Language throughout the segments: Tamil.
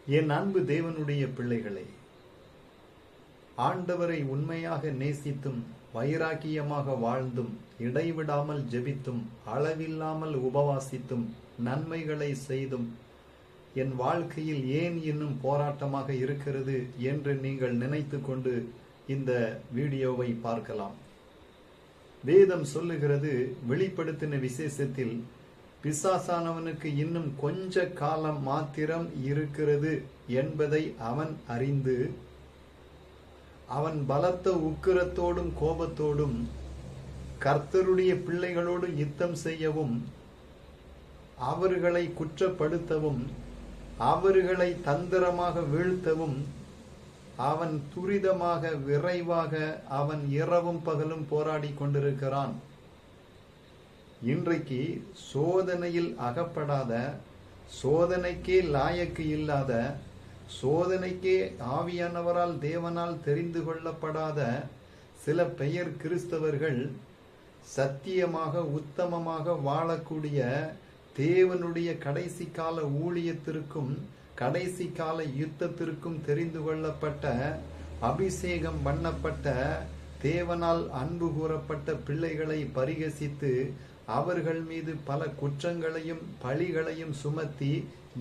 என் அன்பு தேவனுடைய பிள்ளைகளே, ஆண்டவரை உண்மையாக நேசித்தும் வைராக்கியமாக வாழ்ந்தும் இடைவிடாமல் ஜெபித்தும் அளவில்லாமல் உபவாசித்தும் நன்மைகளை செய்தும் என் வாழ்க்கையில் ஏன் இன்னும் போராட்டமாக இருக்கிறது என்று நீங்கள் நினைத்து கொண்டு இந்த வீடியோவை பார்க்கலாம். வேதம் சொல்லுகிறது, வெளிப்படுத்தின விசேஷத்தில் பிசாசானவனுக்கு இன்னும் கொஞ்ச காலம் மாத்திரம் இருக்கிறது என்பதை அவன் அறிந்து அவன் பலத்த உக்கிரத்தோடும் கோபத்தோடும் கர்த்தருடைய பிள்ளைகளோடு யுத்தம் செய்யவும் அவர்களை குற்றப்படுத்தவும் அவர்களை தந்திரமாக வீழ்த்தவும் அவன் துரிதமாக விரைவாக அவன் இரவும் பகலும் போராடி கொண்டிருக்கிறான். இன்றைக்கு சோதனையில் அகப்படாத, சோதனைக்கே லாயக்கு இல்லாத, சோதனைக்கே ஆவியானவரால் தேவனால் தெரிந்து கொள்ளப்படாத சில பெயர் கிறிஸ்தவர்கள் சத்தியமாக உத்தமமாக வாழக்கூடிய தேவனுடைய கடைசி கால ஊழியத்திற்கும் கடைசி கால யுத்தத்திற்கும் தெரிந்து கொள்ளப்பட்ட அபிஷேகம் பண்ணப்பட்ட தேவனால் அன்பு கூறப்பட்ட பிள்ளைகளை பரிகசித்து அவர்கள் மீது பல குற்றங்களையும் பழிகளையும் சுமத்தி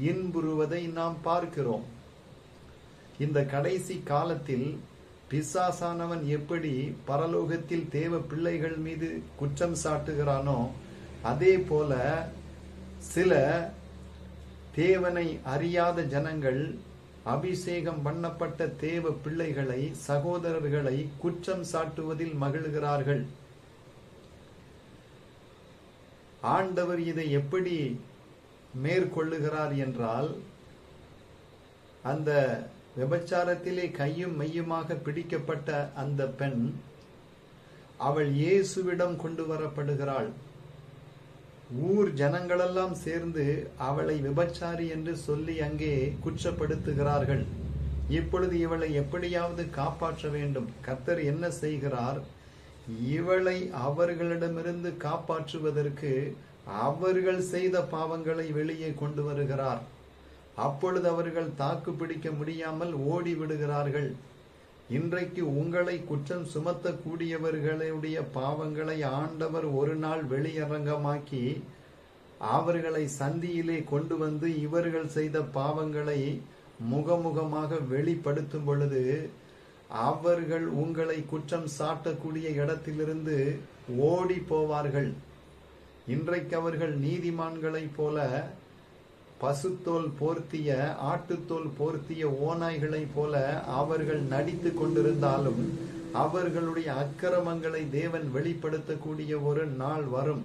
இன்புறுவதை நாம் பார்க்கிறோம். இந்த கடைசி காலத்தில் பிசாசானவன் எப்படி பரலோகத்தில் தேவ பிள்ளைகள் மீது குற்றம் சாட்டுகிறானோ, அதே போல சில தேவனை அறியாத ஜனங்கள் அபிஷேகம் பண்ணப்பட்ட தேவ பிள்ளைகளை, சகோதரர்களை குற்றம் சாட்டுவதில் மகிழ்கிறார்கள். ஆண்டவர் இதை எப்படி மேற்கொள்ளுகிறார் என்றால், அந்த விபச்சாரத்திலே கையும் மையுமாக பிடிக்கப்பட்ட அந்த பெண், அவள் இயேசுவிடம் கொண்டு வரப்படுகிறாள். ஊர் ஜனங்களெல்லாம் சேர்ந்து அவளை விபச்சாரி என்று சொல்லி அங்கே குற்றப்படுத்துகிறார்கள். இப்பொழுது இவளை எப்படியாவது காப்பாற்ற வேண்டும். கர்த்தர் என்ன செய்கிறார்? இவளை அவர்களிடமிருந்து காப்பாற்றுவதற்கு அவர்கள் செய்த பாவங்களை வெளியே கொண்டு வருகிறார். அப்பொழுது அவர்கள் தாக்கு பிடிக்க முடியாமல் ஓடி விடுகிறார்கள். இன்றைக்கு உங்களை குற்றம் சுமத்தக்கூடியவர்களுடைய பாவங்களை ஆண்டவர் ஒரு நாள் வெளியரங்கமாக்கி அவர்களை சந்தியிலே கொண்டு வந்து இவர்கள் செய்த பாவங்களை முகமுகமாக வெளிப்படுத்தும் பொழுது அவர்கள் உங்களை குற்றம் சாட்டக்கூடிய இடத்திலிருந்து ஓடி போவார்கள். இன்றைக்கு அவர்கள் நீதிமான்களைப் போல பசுத்தோல் போர்த்திய, ஆட்டுத்தோல் போர்த்திய ஓநாய்களைப் போல அவர்கள் நடித்து கொண்டிருந்தாலும் அவர்களுடைய அக்கிரமங்களை தேவன் வெளிப்படுத்தக்கூடிய ஒரு நாள் வரும்.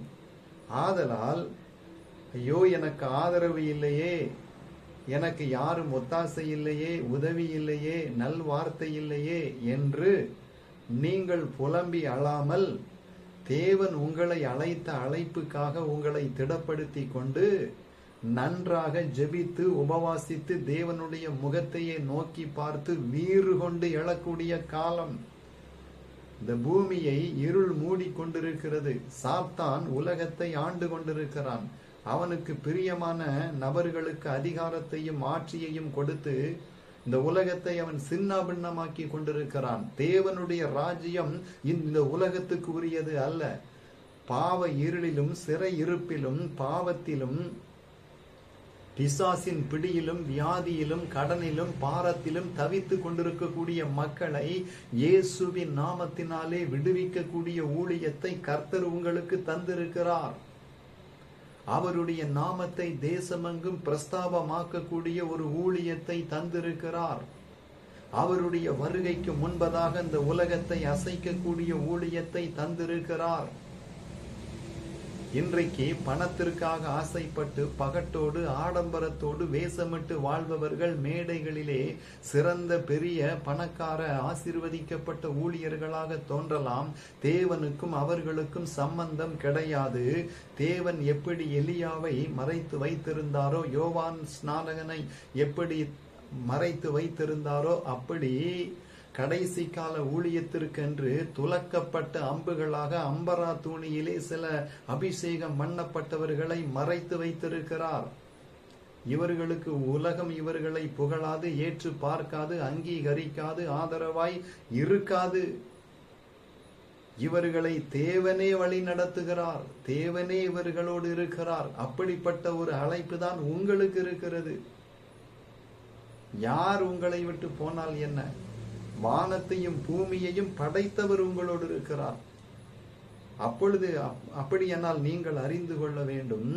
ஆதலால், ஐயோ எனக்கு ஆதரவு இல்லையே, எனக்கு யாரும் ஒத்தாசை இல்லையே, உதவி இல்லையே, நல்வார்த்தை இல்லையே என்று நீங்கள் புலம்பி அழாமல், தேவன் உங்களை அழைத்த அழைப்புக்காக உங்களை திடப்படுத்தி கொண்டு நன்றாக ஜெபித்து உபவாசித்து தேவனுடைய முகத்தையே நோக்கி பார்த்து வீறு கொண்டு எழக்கூடிய காலம். இந்த பூமியை இருள் மூடி கொண்டிருக்கிறது. சாத்தான் உலகத்தை ஆண்டு கொண்டிருக்கிறான். அவனுக்கு பிரியமான நபர்களுக்கு அதிகாரத்தையும் ஆட்சியையும் கொடுத்து இந்த உலகத்தை அவன் சின்னாபின்னமாக்கி கொண்டிருக்கிறான். தேவனுடைய ராஜ்யம் இந்த உலகத்துக்கு உரியது அல்ல. பாவ இருளிலும் சிறை இருப்பிலும் பாவத்திலும் பிசாசின் பிடியிலும் வியாதியிலும் கடனிலும் பாரத்திலும் தவித்து கொண்டிருக்கக்கூடிய மக்களை இயேசுவின் நாமத்தினாலே விடுவிக்கக்கூடிய ஊழியத்தை கர்த்தர் உங்களுக்கு தந்திருக்கிறார். அவருடைய நாமத்தை தேசமெங்கும் பிரஸ்தாபமாக்கக்கூடிய ஒரு ஊழியத்தை தந்திருக்கிறார். அவருடைய வருகைக்கு முன்பதாக இந்த உலகத்தை அசைக்கக்கூடிய ஊழியத்தை தந்திருக்கிறார். இன்றைக்கு பணத்திற்காக ஆசைப்பட்டு பகட்டோடு ஆடம்பரத்தோடு வேஷமிட்டு வாழ்பவர்கள் மேடைகளிலே சிறந்த பெரிய பணக்கார ஆசீர்வதிக்கப்பட்ட ஊழியர்களாக தோன்றலாம். தேவனுக்கும் அவர்களுக்கும் சம்பந்தம் கிடையாது. தேவன் எப்படி எலியாவை மறைத்து வைத்திருந்தாரோ, யோவான் ஸ்நானகனை எப்படி மறைத்து வைத்திருந்தாரோ, அப்படி கடைசி கால ஊழியத்திற்கென்று துலக்கப்பட்ட அம்புகளாக அம்பரா தூணியிலே சில அபிஷேகம் பண்ணப்பட்டவர்களை மறைத்து வைத்திருக்கிறார். இவர்களுக்கு உலகம் இவர்களை புகழாது, ஏற்று பார்க்காது, அங்கீகரிக்காது, ஆதரவாய் இருக்காது. இவர்களை தேவனே வழி நடத்துகிறார், தேவனே இவர்களோடு இருக்கிறார். அப்படிப்பட்ட ஒரு அழைப்பு தான் உங்களுக்கு இருக்கிறது. யார் உங்களை விட்டு போனால் என்ன? வானத்தையும் பூமியையும் படைத்தவர் உங்களோடு இருக்கிறார். அப்பொழுது அப்படியானால் நீங்கள் அறிந்து கொள்ள வேண்டும்,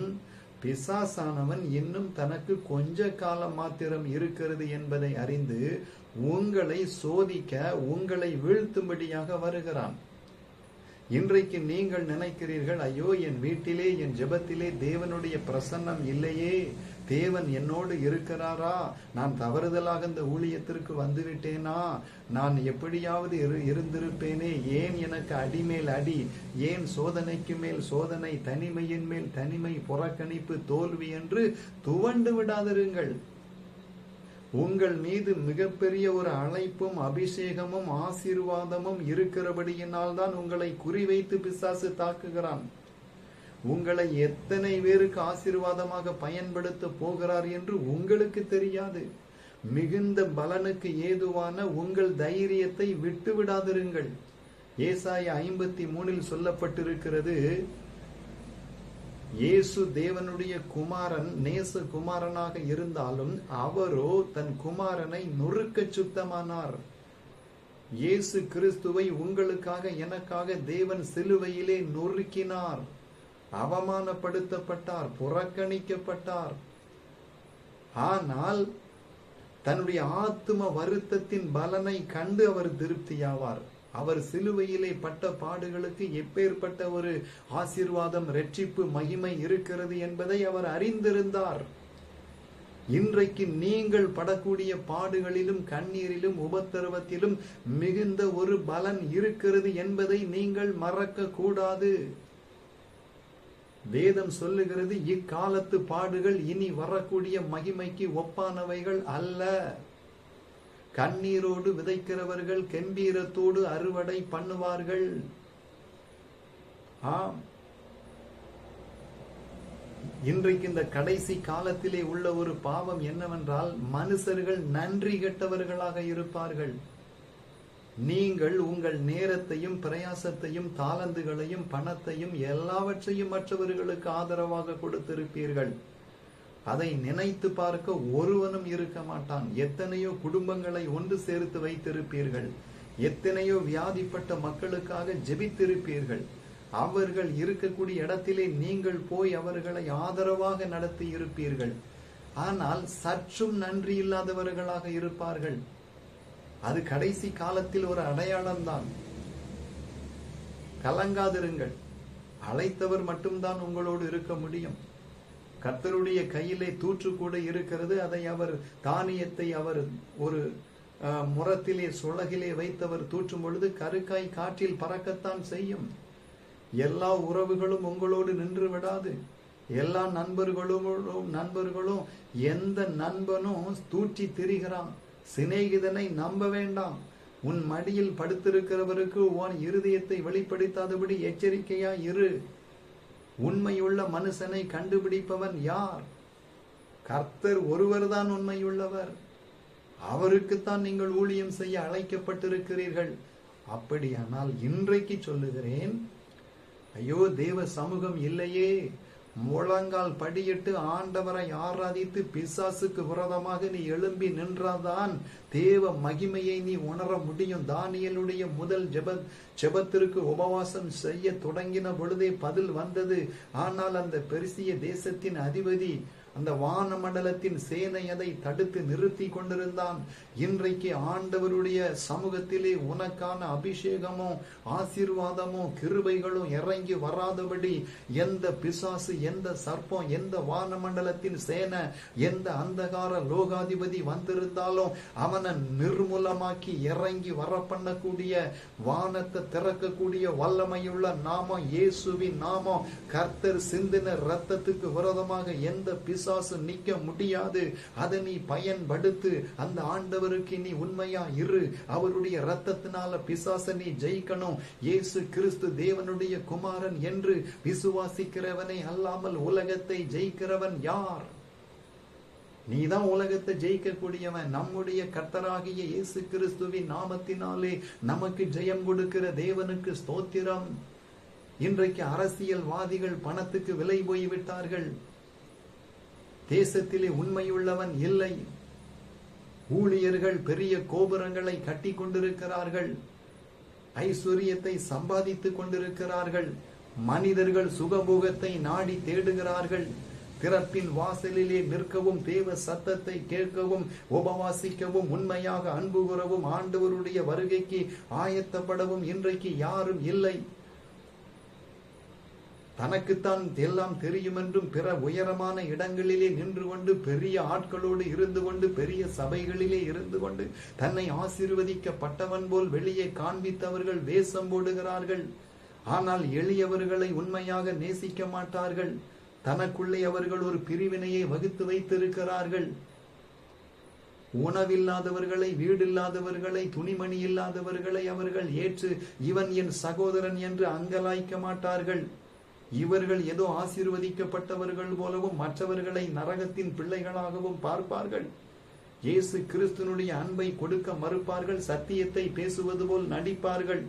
பிசாசானவன் இன்னும் தனக்கு கொஞ்ச காலம் மாத்திரம் இருக்கிறது என்பதை அறிந்து உங்களை சோதிக்க, உங்களை வீழ்த்தும்படியாக வருகிறான். இன்றைக்கு நீங்கள் நினைக்கிறீர்கள், ஐயோ என் வீட்டிலே என் ஜெபத்திலே தேவனுடைய பிரசன்னம் இல்லையே, தேவன் என்னோடு இருக்கிறாரா, நான் தவறுதலாக இந்த ஊழியத்திற்கு வந்துவிட்டேனா, நான் எப்படியாவது இருந்திருப்பேனே, ஏன் எனக்கு அடிமேல் அடி, ஏன் சோதனைக்கு மேல் சோதனை, தனிமையின் மேல் தனிமை, புறக்கணிப்பு, தோல்வி என்று துவண்டு விடாதிருங்கள். உங்கள் மீது மிகப்பெரிய ஒரு அழைப்பும் அபிஷேகமும் ஆசீர்வாதமும் இருக்கிறபடியினால் தான் உங்களை குறிவைத்து பிசாசு தாக்குகிறான். உங்களை எத்தனை பேருக்கு ஆசீர்வாதமாக பயன்படுத்த போகிறார் என்று உங்களுக்கு தெரியாது. மிகுந்த பலனுக்கு ஏதுவான உங்கள் தைரியத்தை விட்டு விடாதிருங்கள். ஏசாயா 53 சொல்லப்பட்டிருக்கிறது, இயேசு தேவனுடைய குமாரன், நேச குமாரனாக இருந்தாலும் அவரோ தன் குமாரனை நொறுக்க சுத்தமானார். இயேசு கிறிஸ்துவை உங்களுக்காக எனக்காக தேவன் சிலுவையிலே நொறுக்கினார். அவமானப்படுத்தப்பட்டார், புறக்கணிக்கப்பட்டார். ஆனால் தன்னுடைய ஆத்தும வருத்தத்தின் பலனை கண்டு அவர் திருப்தியாவார். அவர் சிலுவையிலே பட்ட பாடுகளுக்கு எப்பேற்பட்ட ஒரு ஆசீர்வாதம், இரட்சிப்பு, மகிமை இருக்கிறது என்பதை அவர் அறிந்திருந்தார். இன்றைக்கு நீங்கள் படக்கூடிய பாடுகளிலும் கண்ணீரிலும் உபத்திரவத்திலும் மிகுந்த ஒரு பலன் இருக்கிறது என்பதை நீங்கள் மறக்க கூடாது. வேதம் சொல்லுகிறது, இக்காலத்து பாடுகள் இனி வரக்கூடிய மகிமைக்கு ஒப்பானவைகள் அல்ல. கண்ணீரோடு விதைக்கிறவர்கள் கெம்பீரத்தோடு அறுவடை பண்ணுவார்கள். ஆம், இன்றைக்கு இந்த கடைசி காலத்திலே உள்ள ஒரு பாவம் என்னவென்றால், மனுஷர்கள் நன்றி கெட்டவர்களாக இருப்பார்கள். நீங்கள் உங்கள் நேரத்தையும் பிரயாசத்தையும் தாளந்துகளையும் பணத்தையும் எல்லாவற்றையும் மற்றவர்களுக்கு ஆதரவாக கொடுத்திருப்பீர்கள். அதை நினைத்து பார்க்க ஒருவனும் இருக்க மாட்டான். எத்தனையோ குடும்பங்களை ஒன்று சேர்த்து வைத்திருப்பீர்கள். எத்தனையோ வியாதிப்பட்ட மக்களுக்காக ஜெபித்திருப்பீர்கள். அவர்கள் இருக்கக்கூடிய இடத்திலே நீங்கள் போய் அவர்களை ஆதரவாக நடத்தி இருப்பீர்கள். ஆனால் சற்றும் நன்றி இல்லாதவர்களாக இருப்பார்கள். அது கடைசி காலத்தில் ஒரு அடையாளம்தான். கலங்காதிருங்கள். அழைத்தவர் மட்டும்தான் உங்களோடு இருக்க முடியும். கர்த்தருடைய கையிலே தூற்று கூட இருக்கிறது. அதை அவர், தானியத்தை அவர் ஒரு முரத்திலே சுளகிலே வைத்தவர் தூற்றும் பொழுது கருக்காய் காற்றில் பறக்கத்தான் செய்யும். எல்லா உறவுகளும் உங்களோடு நின்று விடாது. எல்லா நண்பர்களும் எந்த நண்பனும் தூற்றி திரிகிறான். சிநேகிதனை நம்ப வேண்டாம். உன் மடியில் படுத்திருக்கிறவருக்கு உன் இருதயத்தை வெளிப்படுத்தாதபடி எச்சரிக்கையா இரு. உண்மையுள்ள மனுஷனை கண்டுபிடிப்பவன் யார்? கர்த்தர் ஒருவர்தான் உண்மையுள்ளவர். அவருக்குத்தான் நீங்கள் ஊழியம் செய்ய அழைக்கப்பட்டிருக்கிறீர்கள். அப்படியானால் இன்றைக்கு சொல்லுகிறேன், ஐயோ தேவ சமூகம் இல்லையே, முழங்கால் படியிட்டு ஆண்டவரை ஆராதித்து பிசாசுக்கு விரோதமாக நீ எழும்பி நின்றாதான் தேவ மகிமையை நீ உணர முடியும். தானியேலுடைய முதல் ஜெபத்திற்கு உபவாசம் செய்ய தொடங்கின பொழுதே பதில் வந்தது. ஆனால் அந்த பெர்சிய தேசத்தின் அதிபதி, அந்த வானமண்டலத்தின் சேனை அதை தடுத்து நிறுத்தி கொண்டிருந்தான். இன்றைக்கு ஆண்டவருடைய சமூகத்திலே உனக்கான அபிஷேகமும் ஆசீர்வாதமும் கிருபைகளும் இறங்கி வராதபடி எந்த பிசாசு, எந்த சர்ப்பம், எந்த வானமண்டலத்தின் சேனை, எந்த அந்தகார லோகாதிபதி வந்திருந்தாலும் அவனை நிர்மூலமாக்கி இறங்கி வர பண்ணக்கூடிய, வானத்தை திறக்கக்கூடிய வல்லமையுள்ள நாமம் இயேசுவின் நாமம். கர்த்தர் சிந்தின இரத்தத்துக்கு விரோதமாக எந்த பிசாசு நிக்க முடியாது. அதை நீ பயன்படுத்து. அந்த ஆண்டவருக்கு நீ உண்மையா இரு. அவருடைய இரத்தத்தினால பிசாசை நீ ஜெயிக்கணும். இயேசு கிறிஸ்து தேவனுடைய குமாரன் என்று விசுவாசிக்கிறவனை அல்லாமல் உலகத்தை ஜெயிக்கிறவன் யார்? நீதான் உலகத்தை ஜெயிக்கக்கூடியவன். நம்முடைய கர்த்தராகிய இயேசு கிறிஸ்துவின் நாமத்தினாலே நமக்கு ஜெயம் கொடுக்கிற தேவனுக்கு ஸ்தோத்திரம். இன்றைக்கு அரசியல்வாதிகள் பணத்துக்கு விலை போய்விட்டார்கள். தேசத்திலே உண்மையுள்ளவன் இல்லை. ஊழியர்கள் பெரிய கோபுரங்களை கட்டி கொண்டிருக்கிறார்கள், ஐஸ்வர்யத்தை சம்பாதித்துக் கொண்டிருக்கிறார்கள். மனிதர்கள் சுகபோகத்தை நாடி தேடுகிறார்கள். திறப்பின் வாசலிலே நிற்கவும், தேவ சத்தத்தை கேட்கவும், உபவாசிக்கவும், உண்மையாக அன்பு கூறவும், ஆண்டவருடைய வருகைக்கு ஆயத்தப்படவும் இன்றைக்கு யாரும் இல்லை. தனக்குத்தான் எல்லாம் தெரியும் என்றும் பிற உயரமான இடங்களிலே நின்று கொண்டு, பெரிய ஆட்களோடு இருந்து கொண்டு, பெரிய சபைகளிலே இருந்து கொண்டு தன்னை ஆசீர்வதிக்கப்பட்டவன் போல் வெளியே காண்பித்தவர்கள் வேஷம் போடுகிறார்கள். ஆனால் எளியவர்களை உண்மையாக நேசிக்க மாட்டார்கள். தனக்குள்ளே அவர்கள் ஒரு பிரிவினையை வகுத்து வைத்திருக்கிறார்கள். உணவில்லாதவர்களை, வீடில்லாதவர்களை, துணிமணி இல்லாதவர்களை அவர்கள் ஏற்று இவன் என் சகோதரன் என்று அங்கலாய்க்க மாட்டார்கள். இவர்கள் ஏதோ ஆசீர்வதிக்கப்பட்டவர்கள் போலவும் மற்றவர்களை நரகத்தின் பிள்ளைகளாகவும் பார்ப்பார்கள். இயேசு கிறிஸ்துனுடைய அன்பை கொடுக்க மறுப்பார்கள். சத்தியத்தை பேசுவது போல் நடிப்பார்கள்.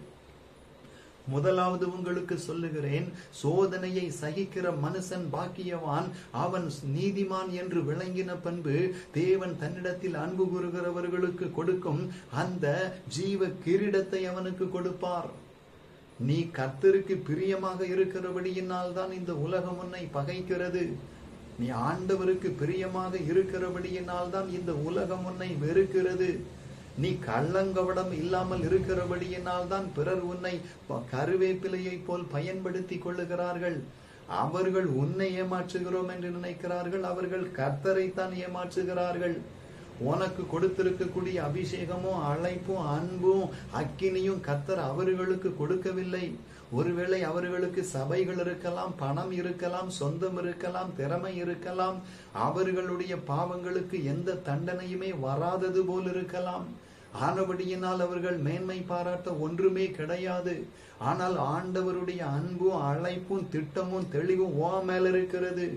முதலாவது உங்களுக்கு சொல்லுகிறேன், சோதனையை சகிக்கிற மனுஷன் பாக்கியவான், அவன் நீதிமான் என்று விளங்கின பண்பு தேவன் தன்னிடத்தில் அன்பு கூறுகிறவர்களுக்கு கொடுக்கும் அந்த ஜீவ கிரீடத்தை அவனுக்கு கொடுப்பார். நீ கர்த்தருக்கு பிரியமாக இருக்கிறபடியினால் தான் இந்த உலகம் உன்னை பகைக்கிறது. நீ ஆண்டவருக்கு பிரியமாக இருக்கிறபடியினால் தான் இந்த உலகம் உன்னை வெறுக்கிறது. நீ கள்ளங்கவடம் இல்லாமல் இருக்கிறபடியினால் தான் பிறர் உன்னை கருவேப்பிலையை போல் பயன்படுத்தி கொள்ளுகிறார்கள். அவர்கள் உன்னை ஏமாற்றுகிறோம் என்று நினைக்கிறார்கள். அவர்கள் கர்த்தரைத்தான் ஏமாற்றுகிறார்கள். உனக்கு கொடுத்திருக்கக்கூடிய அபிஷேகமும் அழைப்பும் அன்பும் அக்கினியும் கர்த்தர் அவர்களுக்கு கொடுக்கவில்லை. ஒருவேளை அவர்களுக்கு சபைகள் இருக்கலாம், பணம் இருக்கலாம், சொந்தம் இருக்கலாம், திறமை இருக்கலாம். அவர்களுடைய பாவங்களுக்கு எந்த தண்டனையுமே வராதது போல் இருக்கலாம். ஆனபடியினால் அவர்கள் மேன்மை பாராட்ட ஒன்றுமே கிடையாது. ஆனால் ஆண்டவருடைய அன்பும் அழைப்பும் திட்டமும் தெளிவும் ஓ மேல இருக்கிறது.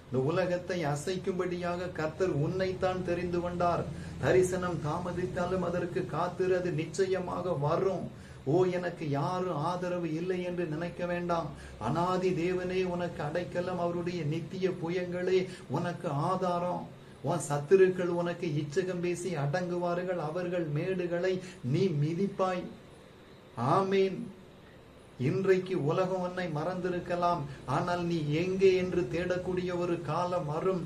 இந்த உலகத்தை அசைக்கும்படியாக கர்த்தர் உன்னைத்தான் தெரிந்து கொண்டார். தரிசனம் தாமதித்தாலும் அதற்கு காத்திருது நிச்சயமாக வரும். ஓ, எனக்கு யாரும் ஆதரவு இல்லை என்று நினைக்க வேண்டாம். அனாதி தேவனே உனக்கு அடைக்கலம், அவருடைய நித்திய புயங்களே உனக்கு ஆதாரம். உன் சத்துருக்கள் உனக்கு இச்சகம் பேசி அடங்குவார்கள். அவர்கள் மேடுகளை நீ மிதிப்பாய். ஆமீன். இன்றைக்கு உலகம் உன்னை மறந்திருக்கலாம், ஆனால் நீ எங்கே என்று தேடக்கூடிய ஒரு காலம் வரும்.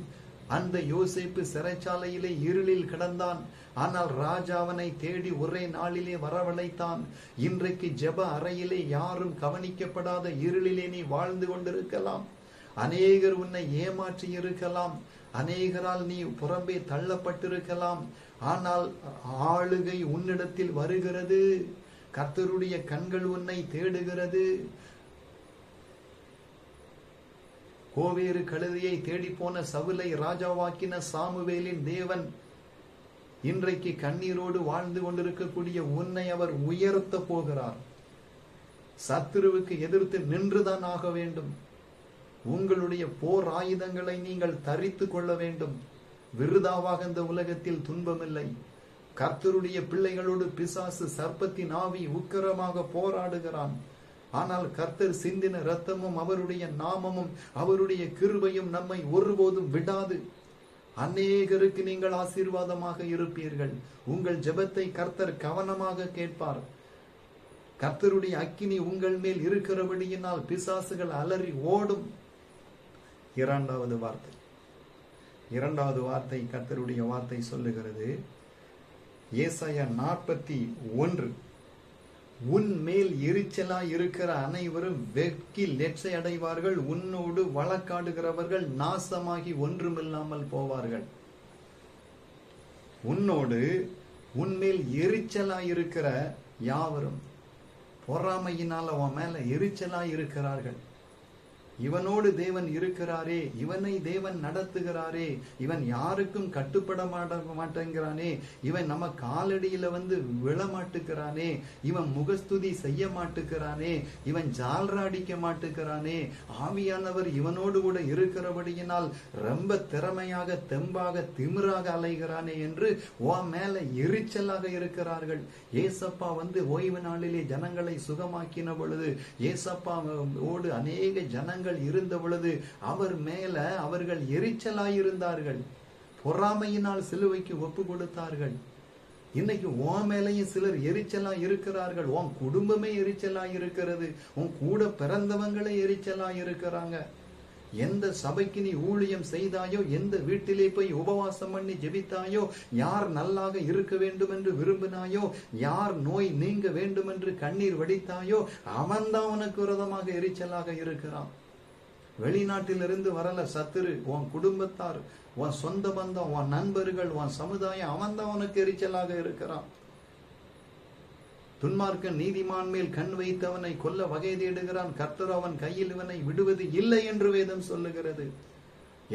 அந்த யோசேப்பு சிறைச்சாலையிலே இருளில் கிடந்தான். ஆனால் ராஜா அவனை தேடி ஒரே நாளிலே வரவழைத்தான். இன்றைக்கு ஜெப அறையிலே யாரும் கவனிக்கப்படாத இருளிலே நீ வாழ்ந்து கொண்டிருக்கலாம். அநேகர் உன்னை ஏமாற்றி இருக்கலாம். அநேகரால் நீ புறம்பே தள்ளப்பட்டிருக்கலாம். ஆனால் ஆளுகை உன்னிடத்தில் வருகிறது. கர்த்தருடைய கண்கள் உன்னை தேடுகிறது. கோவேறு கழுதையை தேடி போன சவுலை ராஜாவாக்கின சாமுவேலின் தேவன் இன்றைக்கு கண்ணீரோடு வாழ்ந்து கொண்டிருக்கக்கூடிய உன்னை அவர் உயர்த்த போகிறார். சத்துருவுக்கு எதிர்த்து நின்றுதான் ஆக வேண்டும். உங்களுடைய போர் ஆயுதங்களை நீங்கள் தரித்து கொள்ள வேண்டும். விருதாவாக இந்த உலகத்தில் துன்பமில்லை. கர்த்தருடைய பிள்ளைகளோடு பிசாசு சர்ப்பத்தின் ஆவி உக்கிரமாக போராடுகிறான். ஆனால் கர்த்தர் சிந்தின இரத்தமும் அவருடைய நாமமும் அவருடைய கிருபையும் நம்மை ஒருபோதும் விடாது. அநேகருக்கு நீங்கள் ஆசீர்வாதமாக இருப்பீர்கள். உங்கள் ஜெபத்தை கர்த்தர் கவனமாக கேட்பார். கர்த்தருடைய அக்கினி உங்கள் மேல் இருக்கிறபடியினால் பிசாசுகள் அலறி ஓடும். இரண்டாவது வார்த்தை கர்த்தருடைய வார்த்தை சொல்லுகிறது. ஏசாயா 41, உன் மேல் எரிச்சலாய் இருக்கிற அனைவரும் வெட்கி லெட்சை அடைவார்கள். உன்னோடு வழக்காடுகிறவர்கள் நாசமாகி ஒன்றுமில்லாமல் போவார்கள். உன்மேல் எரிச்சலாய் இருக்கிற யாவரும் பொறாமையினால் அவன் மேல எரிச்சலாய் இருக்கிறார்கள். இவனோடு தேவன் இருக்கிறாரே, இவனை தேவன் நடத்துகிறாரே, இவன் யாருக்கும் கட்டுப்பட மாட்டேங்கிறானே, இவன் நம்ம காலடியில விழமாட்டுக்கிறானே, இவன் முகஸ்துதி செய்ய மாட்டுக்கிறானே, இவன் ஜால்ரா அடிக்க மாட்டுக்கிறானே, ஆவியானவர் இவனோடு கூட இருக்கிறபடியினால் ரொம்ப திறமையாக தெம்பாக திமிராக அலைகிறானே என்று உன் மேல எரிச்சலாக இருக்கிறார்கள். ஏசப்பா ஓய்வு நாளிலே ஜனங்களை சுகமாக்கின பொழுது, ஏசப்பாவோடு அநேக ஜனங்கள் இருந்த பொழுது அவர் மேல அவர்கள் எரிச்சலாயிருந்தார்கள். பொறாமையினால் சிலுவைக்கு ஒப்பு கொடுத்தார்கள். இன்னைக்கு உன் மேலையும் சிலர் எரிச்சலா இருக்கிறார்கள். உன் குடும்பமே எரிச்சலா இருக்கிறது. உன் கூட பிறந்தவங்களே எரிச்சலா இருக்கிறாங்க. எந்த சபைக்கு நீ ஊழியம் செய்தாயோ, எந்த வீட்டிலே போய் உபவாசம் பண்ணி ஜெபித்தாயோ, யார் நல்லாக இருக்க வேண்டும் என்று விரும்பினாயோ, யார் நோய் நீங்க வேண்டும் என்று கண்ணீர் வடித்தாயோ, அவன்தான் உனக்கு விரோதமாக எரிச்சலாக இருக்கிறான். வெளிநாட்டிலிருந்து வரல சத்துரு, உன் குடும்பத்தார், உன் சொந்த பந்தம், உன் நண்பர்கள், உன் சமுதாயம், அவன்தான் உனக்கு எரிச்சலாக இருக்கிறான். துன்மார்க்கன் நீதிமான் மேல் கண் வைத்தவனை கொல்ல வகை தேடுகிறான், கர்த்தர் அவன் கையில் இவனை விடுவது இல்லை என்று வேதம் சொல்லுகிறது.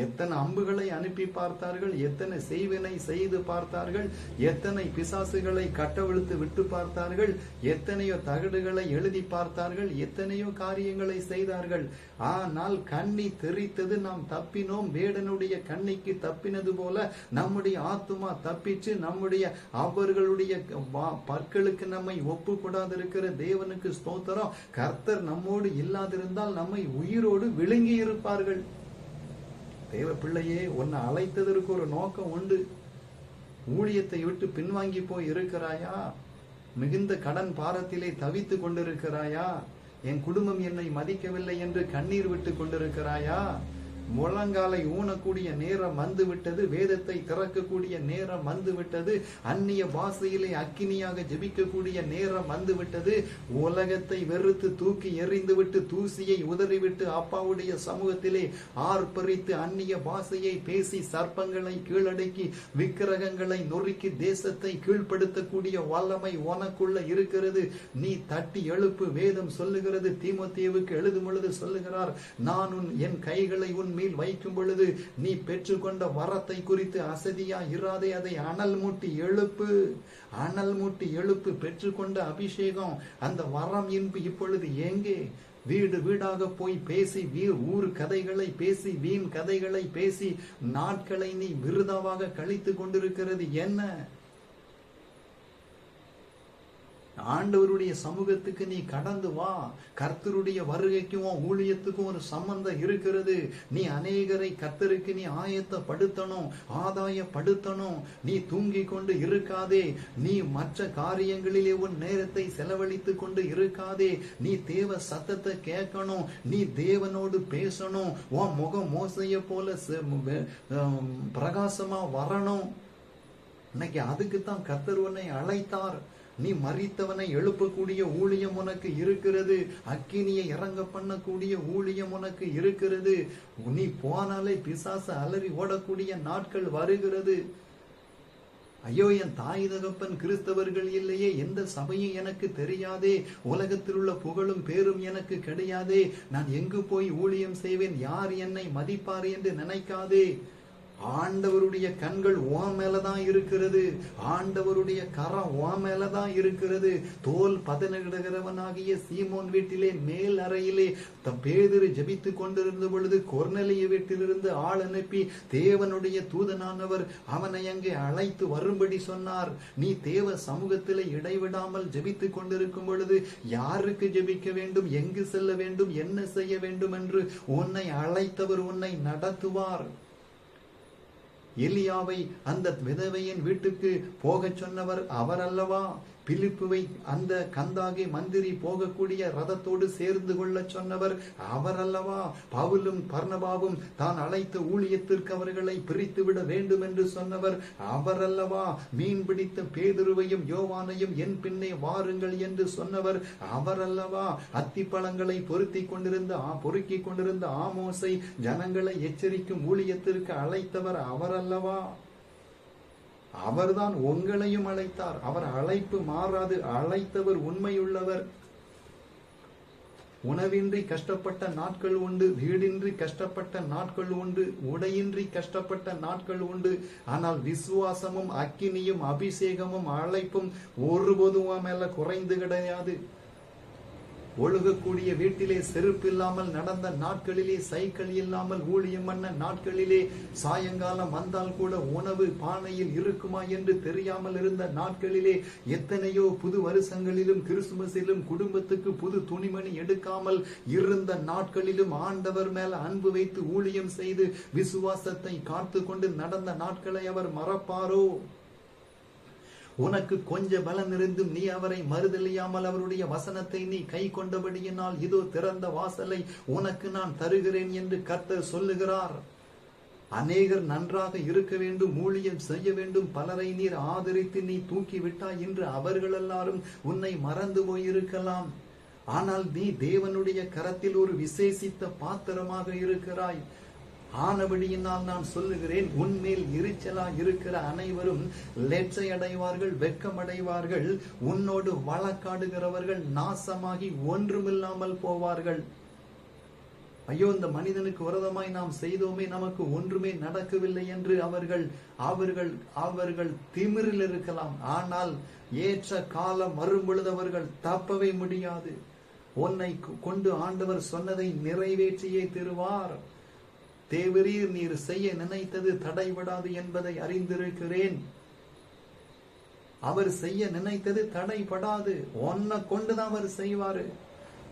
எத்தனை அம்புகளை அனுப்பி பார்த்தார்கள், எத்தனை செய்வினை செய்து பார்த்தார்கள், எத்தனை பிசாசுகளை கட்டவிழ்த்து விட்டு பார்த்தார்கள், எத்தனையோ தகடுகளை எழுதி பார்த்தார்கள், எத்தனையோ காரியங்களை செய்தார்கள். ஆனால் கண்ணி தெரித்தது, நாம் தப்பினோம். வேடனுடைய கண்ணிக்கு தப்பினது போல நம்முடைய ஆத்துமா தப்பிச்சு, நம்முடைய அவர்களுடைய பற்களுக்கு நம்மை ஒப்பு கூடாதிருக்கிற தேவனுக்கு ஸ்தோத்திரம். கர்த்தர் நம்மோடு இல்லாதிருந்தால் நம்மை உயிரோடு விழுங்கி இருப்பார்கள். தேவ பிள்ளையே, உன்னை அழைத்ததற்கு ஒரு நோக்கம் உண்டு. ஊழியத்தை விட்டு பின்வாங்கி போய் இருக்கிறாயா? மிகுந்த கடன் பாரத்திலே தவித்து கொண்டிருக்கிறாயா? என் குடும்பம் என்னை மதிக்கவில்லை என்று கண்ணீர் விட்டு கொண்டிருக்கிறாயா? முழங்காலை ஊனக்கூடிய நேரம் வந்துவிட்டது. வேதத்தை திறக்கக்கூடிய நேரம் வந்துவிட்டது. அந்நிய பாஷையிலே அக்கினியாக ஜெபிக்கக்கூடிய நேரம் வந்துவிட்டது. உலகத்தை வெறுத்து தூக்கி எறிந்துவிட்டு, தூசியை உதறிவிட்டு, அப்பாவுடைய சமூகத்திலே ஆர்ப்பரித்து அந்நிய பாஷையை பேசி, சர்ப்பங்களை கீழடக்கி, விக்கிரகங்களை நொறுக்கி, தேசத்தை கீழ்ப்படுத்தக்கூடிய வல்லமை உனக்குள்ள இருக்கிறது. நீ தட்டி எழுப்பு. வேதம் சொல்லுகிறது, தீமோத்தேயுவுக்கு எழுதும் பொழுது சொல்லுகிறார், நான் என் கைகளை உன் மேல் வைக்கும் பொழுது நீ பெற்றுக்கொண்ட வரத்தை குறித்து அசதியா இராதே, அதை அனல் மூட்டி எழுப்பு. அனல் மூட்டி எழுப்பு. பெற்றுக்கொண்ட அபிஷேகம், அந்த வரம் இப்பொழுது எங்கே? வீடு வீடாக போய் பேசி, ஊர் கதைகளை பேசி, வீண் கதைகளை பேசி நாட்களை நீ விருதாவாக கழித்து கொண்டிருக்கிறது என்ன? ஆண்டவருடைய சமூகத்துக்கு நீ கடந்து வா. கர்த்தருடைய வருகைக்கும் ஊழியத்துக்கும் ஒரு சம்பந்தம் இருக்கிறது. நீ அநேகரை கர்த்தருக்கு நீ ஆயத்தப்படுத்தணும், ஆதாயப்படுத்தணும். நீ தூங்கி கொண்டு இருக்காதே. நீ மற்ற காரியங்களிலே உன் நேரத்தை செலவழித்து கொண்டு இருக்காதே. நீ தேவ சத்தத்தை கேட்கணும். நீ தேவனோடு பேசணும். உன் முகம் மோசைய போல பிரகாசமா வரணும். இன்னைக்கு அதுக்குத்தான் கர்த்தர் உன்னை அழைத்தார். நீ மரித்தவனை எழுப்பக்கூடிய ஊழியம் உனக்கு இருக்கிறது. அக்கினியை இறங்க பண்ணக்கூடிய ஊழியம் உனக்கு இருக்கிறது. நீ போனாலே பிசாச அலறி ஓடக்கூடிய நாட்கள் வருகிறது. ஐயோ, என் தாய் தகப்பன் கிறிஸ்தவர்கள் இல்லையே, எந்த சபையும் எனக்கு தெரியாதே, உலகத்தில் உள்ள புகழும் பேரும் எனக்கு கிடையாதே, நான் எங்கு போய் ஊழியம் செய்வேன், யார் என்னை மதிப்பார் என்று நினைக்காதே. ஆண்டவருடைய கண்கள் உன் மேலதான் இருக்கிறது. ஆண்டவருடைய கரம் உன் மேலதான் இருக்கிறது. தோல் பதனிடுகிறவனாகிய சீமோன் வீட்டிலே மேல் அறையிலே பேதுரு ஜெபித்து கொண்டிருந்த பொழுது கொர்நேலிய வீட்டிலிருந்து ஆள் அனுப்பி தேவனுடைய தூதனானவர் அவனை அங்கே அழைத்து வரும்படி சொன்னார். நீ தேவ சமூகத்திலே இடைவிடாமல் ஜெபித்து கொண்டிருக்கும் பொழுது யாருக்கு ஜெபிக்க வேண்டும், எங்கு செல்ல வேண்டும், என்ன செய்ய வேண்டும் என்று உன்னை அழைத்தவர் உன்னை நடத்துவார். எலியாவை அந்த விதவையின் வீட்டுக்கு போக சொன்னவர் அவர் அல்லவா? பிலிப்புவை அந்த கந்தாகி மந்திரி போகக்கூடிய ரதத்தோடு சேர்ந்து கொள்ள சொன்னவர் அவர் அல்லவா? பவுலும் பர்னபாவும் தான் அழைத்த ஊழியத்திற்கு அவர்களை பிரித்து விட வேண்டும் என்று சொன்னவர் அவர் அல்லவா? மீன் பிடித்த பேதுருவையும் யோவானையும் என் பின்னே வாருங்கள் என்று சொன்னவர் அவர் அல்லவா? அத்திப்பழங்களை பொருக்கிக் கொண்டிருந்த ஆமோசை ஜனங்களை எச்சரிக்கும் ஊழியத்திற்கு அழைத்தவர் அவர் அல்லவா? அவர்தான் உங்களையும் அழைத்தார். அவர் அழைப்பு மாறாது. அழைத்தவர் உண்மையுள்ளவர். உணவின்றி கஷ்டப்பட்ட நாட்கள் உண்டு, வீடின்றி கஷ்டப்பட்ட நாட்கள் உண்டு, உடையின்றி கஷ்டப்பட்ட நாட்கள் உண்டு. ஆனால் விசுவாசமும் அக்கினியும் அபிஷேகமும் அழைப்பும் ஒருபோதும் மேல குறைந்து கிடையாது. ஒழுகக்கூடிய வீட்டிலே செருப்பு இல்லாமல் நடந்த நாட்களிலே, சைக்கிள் இல்லாமல் ஊழியம் பண்ண நாட்களிலே, சாயங்காலம் வந்தால் கூட உணவு பானையில் இருக்குமா என்று தெரியாமல் இருந்த நாட்களிலே, எத்தனையோ புது வருஷங்களிலும் கிறிஸ்துமஸிலும் குடும்பத்துக்கு புது துணிமணி எடுக்காமல் இருந்த நாட்களிலும் ஆண்டவர் மேல அன்பு வைத்து ஊழியம் செய்து விசுவாசத்தை காத்து கொண்டு நடந்த நாட்களை அவர் மறப்பாரோ? உனக்கு கொஞ்ச பலன் இருந்தும் நீ அவரை மறுதலியாமல் அவருடைய வசனத்தை நீ கை கொண்டபடியினால் இதோ திறந்த வாசலை உனக்கு நான் தருகிறேன் என்று கர்த்தர் சொல்லுகிறார். அநேகர் நன்றாக இருக்க வேண்டும், ஊழியம் செய்ய வேண்டும், பலரை நீர் ஆதரித்து நீ தூக்கி விட்டாய் என்று அவர்கள் எல்லாரும் உன்னை மறந்து போயிருக்கலாம். ஆனால் நீ தேவனுடைய கரத்தில் ஒரு விசேஷித்த பாத்திரமாக இருக்கிறாய். ஆனபடியினால் நான் சொல்லுகிறேன், உன்மேல் எரிச்சலா இருக்கிற அனைவரும் லெட்சை அடைவார்கள், வெட்கமடைவார்கள். உன்னோடு வழக்காடுகிறவர்கள் நாசமாகி ஒன்றுமில்லாமல் போவார்கள். ஐயோ, இந்த மனிதனுக்கு விரோதமாய் நாம் செய்தோமே, நமக்கு ஒன்றுமே நடக்கவில்லை என்று அவர்கள் திமிரில் இருக்கலாம். ஆனால் ஏற்ற காலம் வரும் பொழுது அவர்கள் தப்பவே முடியாது. உன்னை கொண்டு ஆண்டவர் சொன்னதை நிறைவேற்றியே தருவார். தேவரீர் நீர் செய்ய நினைத்தது தடைபடாது என்பதை அறிந்திருக்கிறேன். அவர் செய்ய நினைத்தது தடைபடாது. உன்னை கொண்டுதான் அவர் செய்வாரு.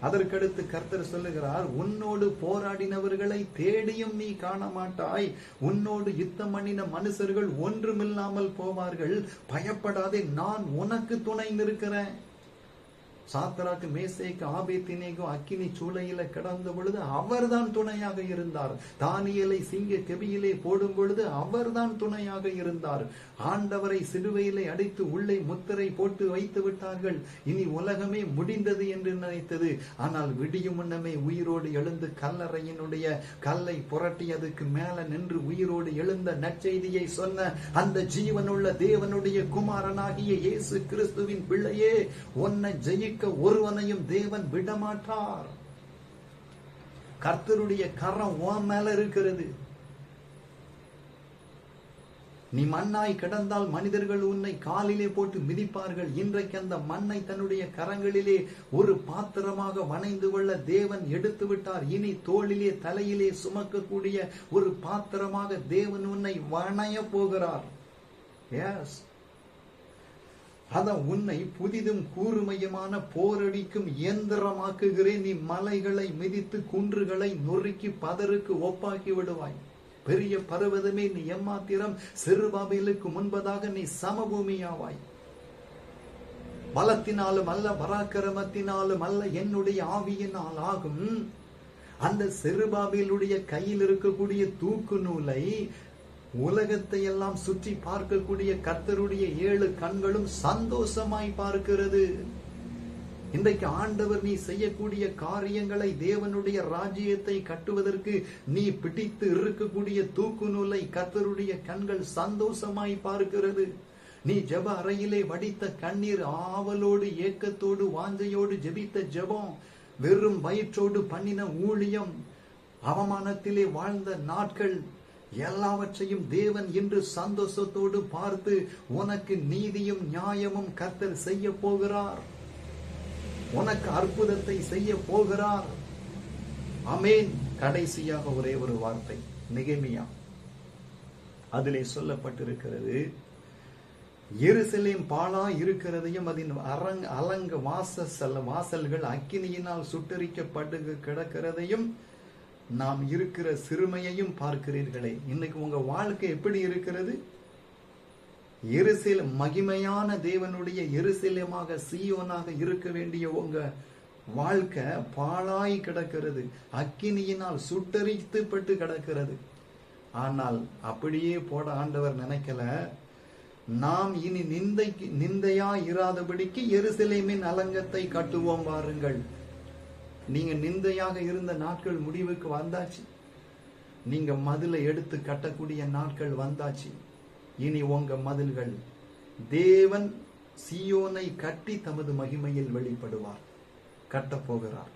அதற்கடுத்து கர்த்தர் சொல்லுகிறார், உன்னோடு போராடினவர்களை தேடியும் நீ காண மாட்டாய். உன்னோடு யுத்தம் பண்ணின மனுஷர்கள் ஒன்றுமில்லாமல் போவார்கள். பயப்படாதே, நான் உனக்கு துணை நிற்கிறேன். சாத்ராக்கு, மேசேக்கு, ஆபேத்நேகோ அக்கினி சூளையில கிடந்த பொழுது அவர்தான் துணையாக இருந்தார். தானியேலை சிங்க கெபியிலே போடும் பொழுது அவர்தான் துணையாக இருந்தார். ஆண்டவரை சிலுவையிலே அடித்து உள்ளே முத்திரை போட்டு வைத்து விட்டார்கள். இனி உலகமே முடிந்தது என்று நினைத்தது. ஆனால் விடியும் முன்னமே உயிரோடு எழுந்து கல்லறையினுடைய கல்லை புரட்டி அதுக்கு மேல நின்று உயிரோடு எழுந்த நற்செய்தியை சொன்ன அந்த ஜீவனுள்ள தேவனுடைய குமாரனாகிய இயேசு கிறிஸ்துவின் பிள்ளையே, உன்னை ஜெயிக்க ஒருவனையும் தேவன் விடமாட்டார். கர்த்தருடைய கரம் உன் மேல இருக்கிறது. நீ மண்ணாய் கிடந்தால் மனிதர்கள் உன்னை காலிலே போட்டு மிதிப்பார்கள். இன்றைக்கு அந்த மண்ணை தன்னுடைய கரங்களிலே ஒரு பாத்திரமாக வணைந்து கொள்ள தேவன் எடுத்து விட்டார். இனி தோளிலே தலையிலே சுமக்கக்கூடிய ஒரு பாத்திரமாக தேவன் உன்னை வணைய போகிறார். எஸ், அதான் உன்னை புதிதும் கூர்மையுமான போரடிக்கும் இயந்திரமாக்குகிறேன். நீ மலைகளை மிதித்து குன்றுகளை நொறுக்கி பதருக்கு ஒப்பாக்கி விடுவாய். பெரிய பர்வதமே, நீ எம்மாத்திரம், செருபாபேலுக்கு முன்பதாக நீ சமபூமியாவாய். பலத்தினாலும் அல்ல, பராக்கிரமத்தினாலும் அல்ல, என்னுடைய ஆவியினால் ஆகும். அந்த செருபாபேலுடைய கையில் இருக்கக்கூடிய தூக்கு நூலை உலகத்தை எல்லாம் சுற்றி பார்க்கக்கூடிய கர்த்தருடைய 7 கண்களும் சந்தோஷமாய் பார்க்கிறது. இன்றைக்கு ஆண்டவர் நீ செய்யக்கூடிய காரியங்களை, தேவனுடைய ராஜ்யத்தை கட்டுவதற்கு நீ பிடித்து இருக்கக்கூடிய தூக்கு நூலை கர்த்தருடைய கண்கள் சந்தோஷமாய் பார்க்கிறது. நீ ஜெப அறையிலே வடித்த கண்ணீர், ஆவலோடு ஏக்கத்தோடு வாஞ்சையோடு ஜெபித்த ஜெபம், வெறும் வயிற்றோடு பண்ணின ஊழியம், அவமானத்திலே வாழ்ந்த நாட்கள் எல்லாவற்றையும் தேவன் இன்று சந்தோஷத்தோடு பார்த்து உனக்கு நீதியும் நியாயமும் கர்த்தர் செய்ய போகிறார். உனக்கு அற்புதத்தை செய்ய போகிறார். ஆமென். கடைசியாக ஒரே ஒரு வார்த்தை, நெகேமியா. அதிலே சொல்லப்பட்டிருக்கிறது, எருசலேம் பாழா இருக்கிறதையும் அதன் அலங்க வாசல்கள் அக்கினியினால் சுட்டரிக்கப்பட்டு கிடக்கிறதையும் நாம் இருக்கிற சிறுமையையும் பார்க்கிறீர்களே. இன்னைக்கு உங்க வாழ்க்கை எப்படி இருக்கிறது? எருசலேம், மகிமையான தேவனுடைய எருசலேமாக, சீயோனாக இருக்க வேண்டிய உங்க வாழ்க்கை பாழாய் கிடக்கிறது, அக்கினியினால் சுட்டரிக்கப்பட்டு கிடக்கிறது. ஆனால் அப்படியே போட ஆண்டவர் நினைக்கல. நாம் இனி நிந்தையா இராதபடிக்கு எருசலேமின் அலங்கத்தை கட்டுவோம் வாருங்கள். நீங்க நிந்தையாக இருந்த நாட்கள் முடிவுக்கு வந்தாச்சு. நீங்க மதிலை எடுத்து கட்டக்கூடிய நாட்கள் வந்தாச்சு. இனி உங்க மதில்கள், தேவன் சீயோனை கட்டி தமது மகிமையில் வெளிப்படுவார், கட்டப் போகிறார்.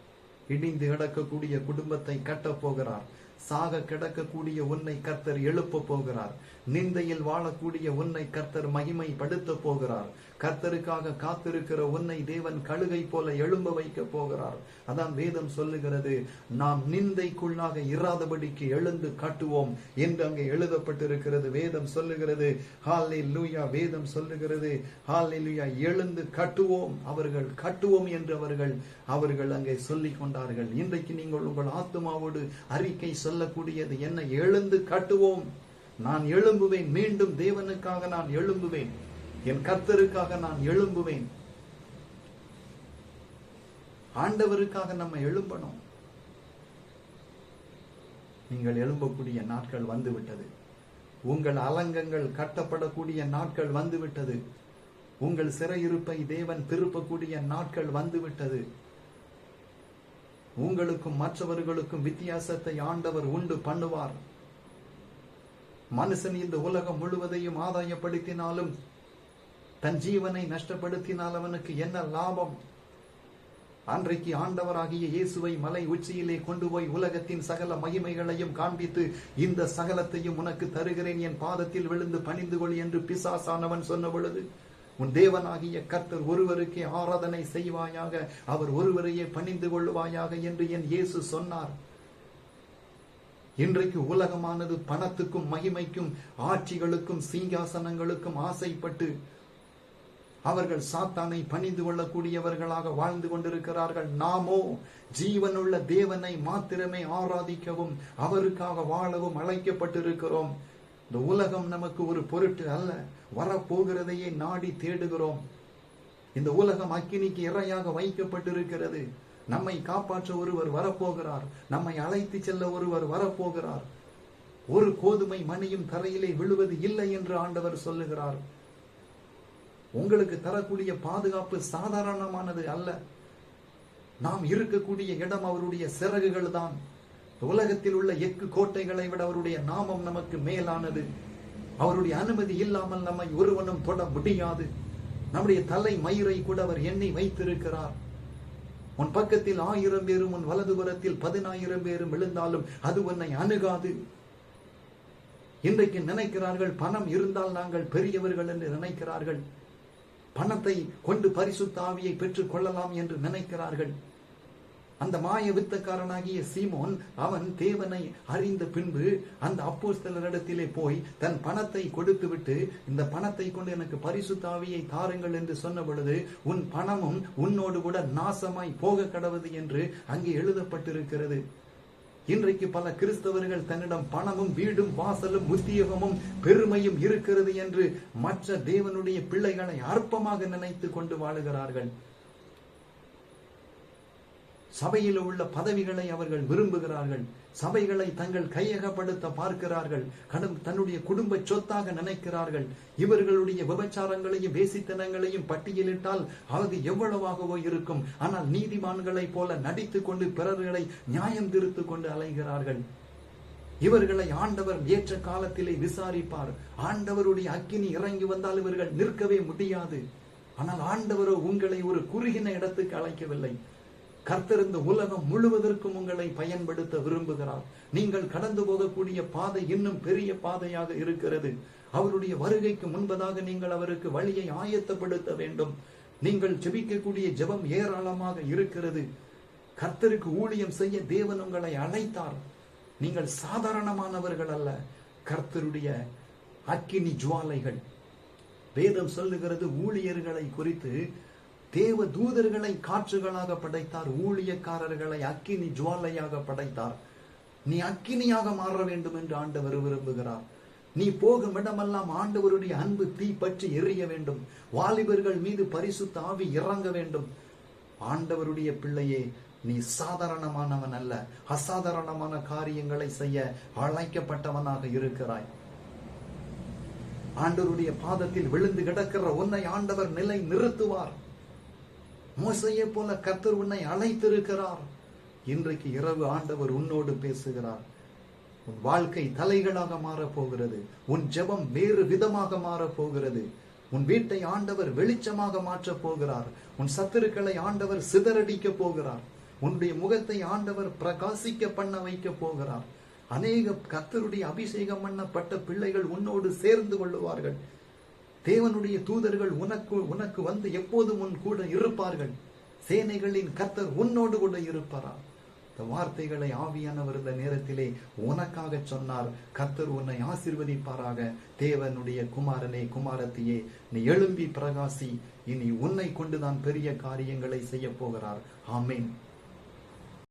இடிந்து கிடக்கக்கூடிய குடும்பத்தை கட்டப் போகிறார். சாக கிடக்கக்கூடிய உன்னை கர்த்தர் எழுப்ப போகிறார். நிந்தையில் வாழக்கூடிய உன்னை கர்த்தர் மகிமைப்படுத்த போகிறார். கர்த்தருக்காக காத்திருக்கிற உன்னை தேவன் கழுகை போல எழும்ப வைக்க போகிறார். அதான் வேதம் சொல்லுகிறது, நாம் நிந்தைக்குள்ளாக இராதபடிக்கு எழுந்து காட்டுவோம் என்று அங்கே எழுதப்பட்டிருக்கிறது. வேதம் சொல்லுகிறது, ஹல்லேலூயா. வேதம் சொல்லுகிறது, ஹல்லேலூயா, எழுந்து கட்டுவோம். அவர்கள் கட்டுவோம் என்று அவர்கள் அங்கே சொல்லிக் கொண்டார்கள். இன்றைக்கு நீங்கள் உங்கள் ஆத்துமாவோடு அறிக்கை சொல்லக்கூடியது என்ன? எழுந்து கட்டுவோம். நான் எழும்புவேன். மீண்டும் தேவனுக்காக நான் எழும்புவேன். என் கர்த்தருக்காக நான் எழும்புவேன். ஆண்டவருக்காக நம்ம எழும்பணும். நீங்கள் எழும்பக்கூடிய நாட்கள் வந்துவிட்டது. உங்கள் அலங்கங்கள் கட்டப்படக்கூடிய நாட்கள் வந்துவிட்டது. உங்கள் சிறையிருப்பை தேவன் திருப்பக்கூடிய நாட்கள் வந்துவிட்டது. உங்களுக்கும் மற்றவர்களுக்கும் வித்தியாசத்தை ஆண்டவர் உண்டு பண்ணுவார். மனுஷன் இந்த உலகம் முழுவதையும் ஆதாயப்படுத்தினாலும் தன் ஜீவனை நஷ்டப்படுத்தினால் அவனுக்கு என்ன லாபம்? அன்றைக்கு ஆண்டவராகிய இயேசுவை மலை உச்சியிலே கொண்டு போய் உலகத்தின் சகல மகிமைகளையும் காண்பித்து, இந்த சகலத்தையும் உனக்கு தருகிறேன், என் பாதத்தில் விழுந்து பணிந்து கொள் என்று பிசாசானவன் சொன்ன பொழுது, உன் தேவனாகிய கர்த்தர் ஒருவருக்கே ஆராதனை செய்வாயாக, அவர் ஒருவரையே பணிந்து கொள்வாயாக என்று என் இயேசு சொன்னார். இன்றைக்கு உலகமானது பணத்துக்கும் மகிமைக்கும் ஆட்சிகளுக்கும் சிங்காசனங்களுக்கும் ஆசைப்பட்டு அவர்கள் சாத்தானை பணிந்து கொள்ளக்கூடியவர்களாக வாழ்ந்து கொண்டிருக்கிறார்கள். நாமோ ஜீவனுள்ள தேவனை மாத்திரமே ஆராதிக்கவும் அவருக்காக வாழவும் அழைக்கப்பட்டிருக்கிறோம். இந்த உலகம் நமக்கு ஒரு பொருட்டு அல்ல. வரப்போகிறதையே நாடி தேடுகிறோம். இந்த உலகம் அக்கினிக்கு இரையாக வைக்கப்பட்டிருக்கிறது. நம்மை காப்பாற்ற ஒருவர் வரப்போகிறார். நம்மை அழைத்து செல்ல ஒருவர் வரப்போகிறார். ஒரு கோதுமை மணியும் தரையிலே விழுவது இல்லை என்று ஆண்டவர் சொல்லுகிறார். உங்களுக்கு தரக்கூடிய பாதுகாப்பு சாதாரணமானது அல்ல. நாம் இருக்கக்கூடிய இடம் அவருடைய சிறகுகள் தான். உலகத்தில் உள்ள எக்கு கோட்டைகளை விட அவருடைய நாமம் நமக்கு மேலானது. அவருடைய அனுமதி இல்லாமல் நம்மை ஒருவனும் தொட முடியாது. நம்முடைய தலை மயிரை கூட அவர் எண்ணி வைத்திருக்கிறார். உன் பக்கத்தில் 1000 பேரும் உன் வலதுபுறத்தில் 10,000 பேரும் விழுந்தாலும் அது உன்னை அணுகாது. இன்றைக்கு நினைக்கிறார்கள், பணம் இருந்தால் நாங்கள் பெரியவர்கள் என்று நினைக்கிறார்கள். பணத்தை கொண்டு பரிசுத்த ஆவியை பெற்றுக் கொள்ளலாம் என்று நினைக்கிறார்கள். அந்த மாய வித்தக்காரனாகிய சீமோன், அவன் தேவனை அறிந்த பின்பு அந்த அப்போஸ்தலரிடத்திலே போய் தன் பணத்தை கொடுத்து விட்டு, இந்த பணத்தை கொண்டு எனக்கு பரிசுத்த ஆவியை தாருங்கள் என்று சொன்ன பொழுது, உன் பணமும் உன்னோடு கூட நாசமாய் போக கடவுது என்று அங்கே எழுதப்பட்டிருக்கிறது. இன்றைக்கு பல கிறிஸ்தவர்கள் தன்னிடம் பணமும் வீடும் வாசலும் உத்தியோகமும் பெருமையும் இருக்கிறது என்று மற்ற தேவனுடைய பிள்ளைகளை அற்பமாக நினைத்து கொண்டு வாழுகிறார்கள். சபையில் உள்ள பதவிகளை அவர்கள் விரும்புகிறார்கள். சபைகளை தங்கள் கையகப்படுத்த பார்க்கிறார்கள். தன்னுடைய குடும்ப சொத்தாக நினைக்கிறார்கள். இவர்களுடைய விபச்சாரங்களையும் வேசித்தனங்களையும் பட்டியலிட்டால் அது எவ்வளவாகவோ இருக்கும். ஆனால் நீதிமான்களை போல நடித்துக் கொண்டு பிறர்களை நியாயம் திருத்து கொண்டு அலைகிறார்கள். இவர்களை ஆண்டவர் ஏற்ற காலத்திலே விசாரிப்பார். ஆண்டவருடைய அக்கினி இறங்கி வந்தால் இவர்கள் நிற்கவே முடியாது. ஆனால் ஆண்டவரோ உங்களை ஒரு குறுகின இடத்துக்கு அழைக்கவில்லை. கர்த்தர் இந்த உலகம் முழுவதற்கும் உங்களை பயன்படுத்த விரும்புகிறார். நீங்கள் கடந்து போகக்கூடிய பாதை இன்னும் பெரிய பாதையாக இருக்கிறது. அவருடைய வருகைக்கு முன்பதாக நீங்கள் அவருக்கு வழியை ஆயத்தப்படுத்த வேண்டும். நீங்கள் ஜெபிக்கக்கூடிய ஜெபம் ஏராளமாக இருக்கிறது. கர்த்தருக்கு ஊழியம் செய்ய தேவன் உங்களை அழைத்தார். நீங்கள் சாதாரணமானவர்கள் அல்ல, கர்த்தருடைய அக்கினி ஜுவாலைகள். வேதம் சொல்லுகிறது, ஊழியர்களை குறித்து தேவ தூதர்களை காற்றுகளாக படைத்தார், ஊழியக்காரர்களை அக்கினி ஜுவாலையாக படைத்தார். நீ அக்கினியாக மாற வேண்டும் என்று ஆண்டவர் விரும்புகிறார். நீ போகும் இடமெல்லாம் ஆண்டவருடைய அன்பு தீ பற்றி எரிய வேண்டும். வாலிபர்கள் மீது பரிசுத்த ஆவி இறங்க வேண்டும். ஆண்டவருடைய பிள்ளையே, நீ சாதாரணமானவன் அல்ல, அசாதாரணமான காரியங்களை செய்ய அழைக்கப்பட்டவனாக இருக்கிறாய். ஆண்டவருடைய பாதத்தில் விழுந்து கிடக்கிற உன்னை ஆண்டவர் நிலை நிறுத்துவார். மோசையை போல கர்த்தர் உன்னை அழைத்திருக்கிறார். இன்றைக்கு இரவு ஆண்டவர் உன்னோடு பேசுகிறார். உன் வாழ்க்கை தலைகளாக மாறப்போகிறது. உன் ஜெபம் வேறு விதமாக மாறப்போகிறது. உன் வீட்டை ஆண்டவர் வெளிச்சமாக மாற்றப் போகிறார். உன் சத்துருக்களை ஆண்டவர் சிதறடிக்க போகிறார். உன்னுடைய முகத்தை ஆண்டவர் பிரகாசிக்க பண்ண வைக்க போகிறார். அநேக கர்த்தருடைய அபிஷேகம் பண்ணப்பட்ட பிள்ளைகள் உன்னோடு சேர்ந்து கொள்ளுவார்கள். தேவனுடைய தூதர்கள் உனக்கு வந்து எப்போதும் உன் கூட இருப்பார்கள். சேனைகளின் கர்த்தர் உன்னோடு கூட இருப்பாரா? இந்த வார்த்தைகளை ஆவியானவர் இந்த நேரத்திலே உனக்காக சொன்னார். கர்த்தர் உன்னை ஆசீர்வதிப்பாராக. தேவனுடைய குமாரனே, குமாரத்தியே, நீ எழும்பி பிரகாசி. இனி உன்னை கொண்டுதான் பெரிய காரியங்களை செய்ய போகிறார். ஆமென்.